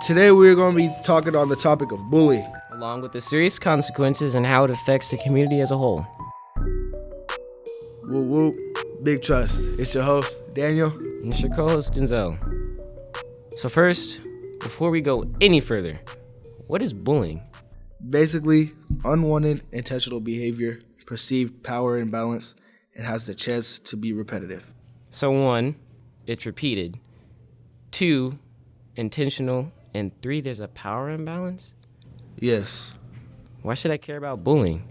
Today we're going to be talking on the topic of bullying. Along with the serious consequences and how it affects the community as a whole. Woo woo, big trust. It's your host, Daniel. And it's your co-host, Denzel. So first, before we go any further, what is bullying? Basically, unwanted intentional behavior, perceived power imbalance, and has the chance to be repetitive. So 1, it's repeated. 2, intentional. And 3, there's a power imbalance? Yes. Why should I care about bullying?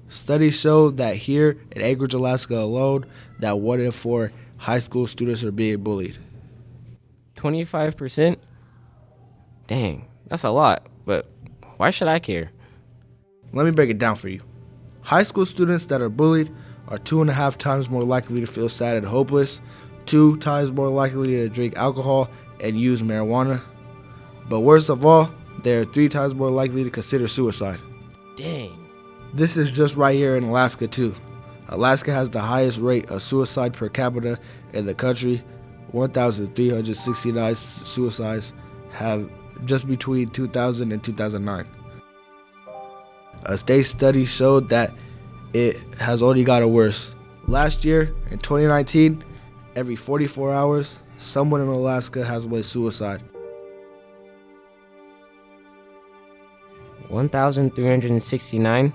Studies show that here in Anchorage, Alaska alone, that 1 in 4 high school students are being bullied. 25%? Dang, that's a lot, but why should I care? Let me break it down for you. High school students that are bullied are 2.5 times more likely to feel sad and hopeless, 2 times more likely to drink alcohol and use marijuana. But worst of all, they are 3 times more likely to consider suicide. Dang. This is just right here in Alaska too. Alaska has the highest rate of suicide per capita in the country. 1,369 suicides have just between 2000 and 2009. A state study showed that it has only gotten worse. Last year, in 2019, every 44 hours, someone in Alaska has went suicide. 1,369?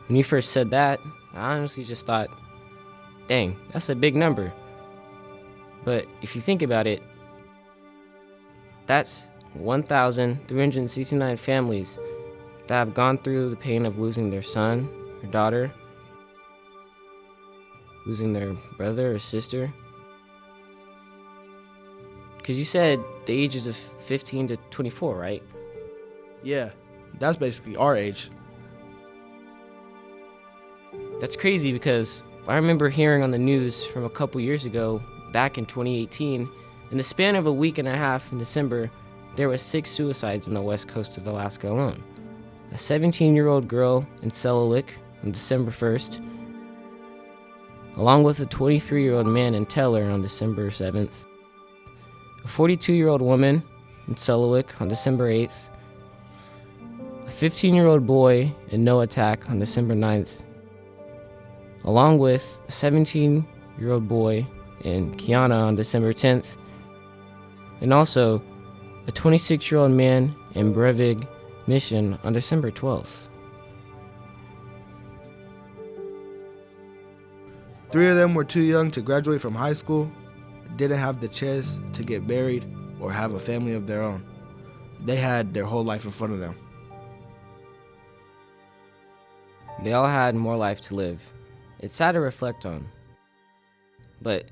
When you first said that, I honestly just thought, dang, that's a big number. But if you think about it, that's 1,369 families that have gone through the pain of losing their son or daughter, losing their brother or sister. Because you said the ages of 15 to 24, right? Yeah, that's basically our age. That's crazy because I remember hearing on the news from a couple years ago, back in 2018, in the span of a week and a half in December, there were 6 suicides in the west coast of Alaska alone. A 17-year-old girl in Selawik on December 1st, along with a 23-year-old man in Teller on December 7th, a 42-year-old woman in Selawik on December 8th, a 15-year-old boy in Noatak on December 9th, along with a 17-year-old boy in Kiana on December 10th, and also a 26-year-old man in Brevig Mission on December 12th. 3 of them were too young to graduate from high school, didn't have the chance to get married or have a family of their own. They had their whole life in front of them. They all had more life to live. It's sad to reflect on. But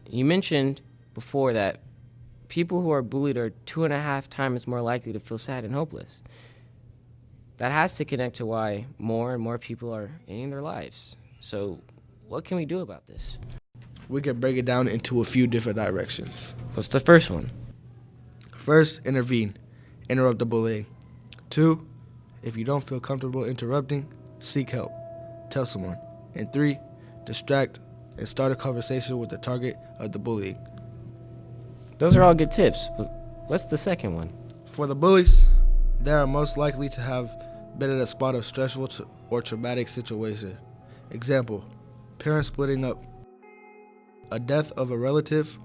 you mentioned before that people who are bullied are 2.5 times more likely to feel sad and hopeless. That has to connect to why more and more people are ending their lives. So what can we do about this? We can break it down into a few different directions. What's the first one? First, intervene. Interrupt the bullying. 2, if you don't feel comfortable interrupting, seek help. Tell someone. And 3, distract and start a conversation with the target of the bullying. Those are all good tips, but what's the second one? For the bullies, they are most likely to have been in a spot of stressful or traumatic situation. Example, parents splitting up, a death of a relative,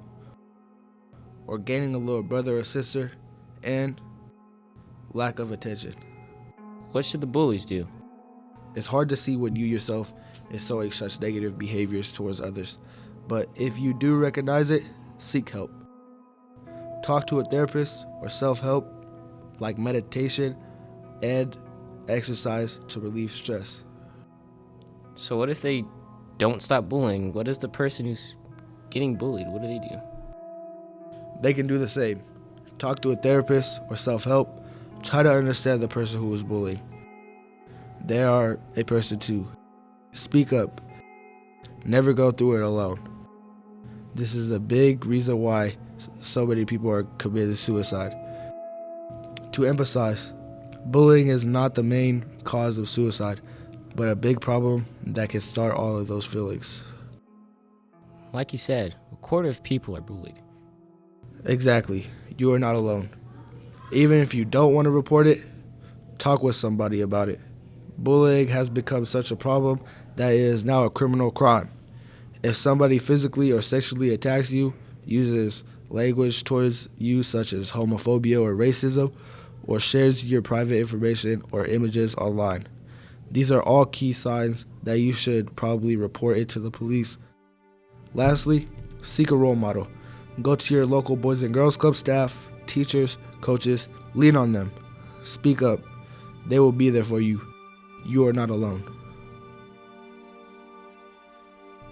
or gaining a little brother or sister, and lack of attention. What should the bullies do? It's hard to see when you yourself is showing such negative behaviors towards others, but if you do recognize it, seek help. Talk to a therapist or self-help like meditation and exercise to relieve stress. So what if they don't stop bullying? What is the person who's getting bullied? What do they do? They can do the same. Talk to a therapist or self-help. Try to understand the person who was bullying. They are a person too. Speak up. Never go through it alone. This is a big reason why so many people are committing suicide. To emphasize, bullying is not the main cause of suicide, but a big problem that can start all of those feelings. Like you said, 1/4 of people are bullied. Exactly. you are not alone. Even if you don't want to report it, talk with somebody about it. Bullying has become such a problem that it is now a criminal crime. If somebody physically or sexually attacks you, uses language towards you such as homophobia or racism, or shares your private information or images online, these are all key signs that you should probably report it to the police. Lastly, seek a role model. Go to your local Boys and Girls Club staff, teachers, coaches, lean on them. Speak up. They will be there for you. You are not alone.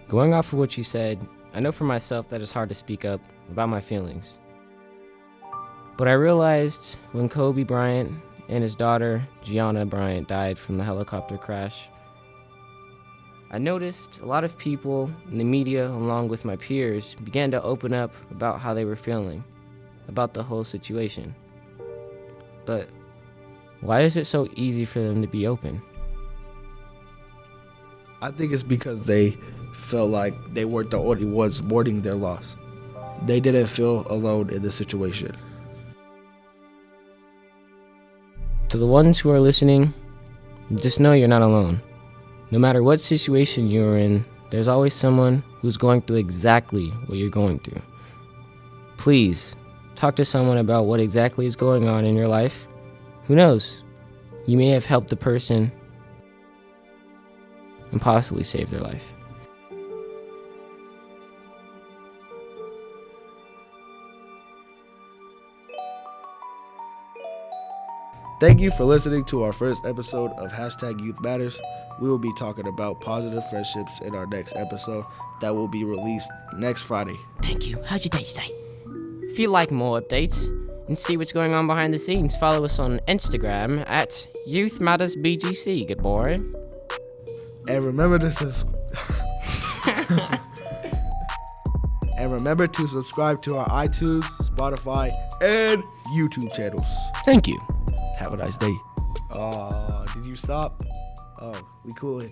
Going off of what you said, I know for myself that it's hard to speak up about my feelings. But I realized when Kobe Bryant and his daughter, Gianna Bryant, died from the helicopter crash, I noticed a lot of people in the media, along with my peers, began to open up about how they were feeling, about the whole situation. But why is it so easy for them to be open? I think it's because they felt like they weren't the only ones mourning their loss. They didn't feel alone in the situation. To the ones who are listening, just know you're not alone. No matter what situation you're in, there's always someone who's going through exactly what you're going through. Please, talk to someone about what exactly is going on in your life. Who knows? You may have helped the person and possibly saved their life. Thank you for listening to our first episode of #Youth Matters. We will be talking about positive friendships in our next episode that will be released next Friday. Thank you. How's your day today? If you like more updates and see what's going on behind the scenes, follow us on Instagram at Youth Matters BGC. Good boy. And remember to subscribe to our iTunes, Spotify, and YouTube channels. Thank you. Have a nice day. Did you stop? Oh, we coolin'.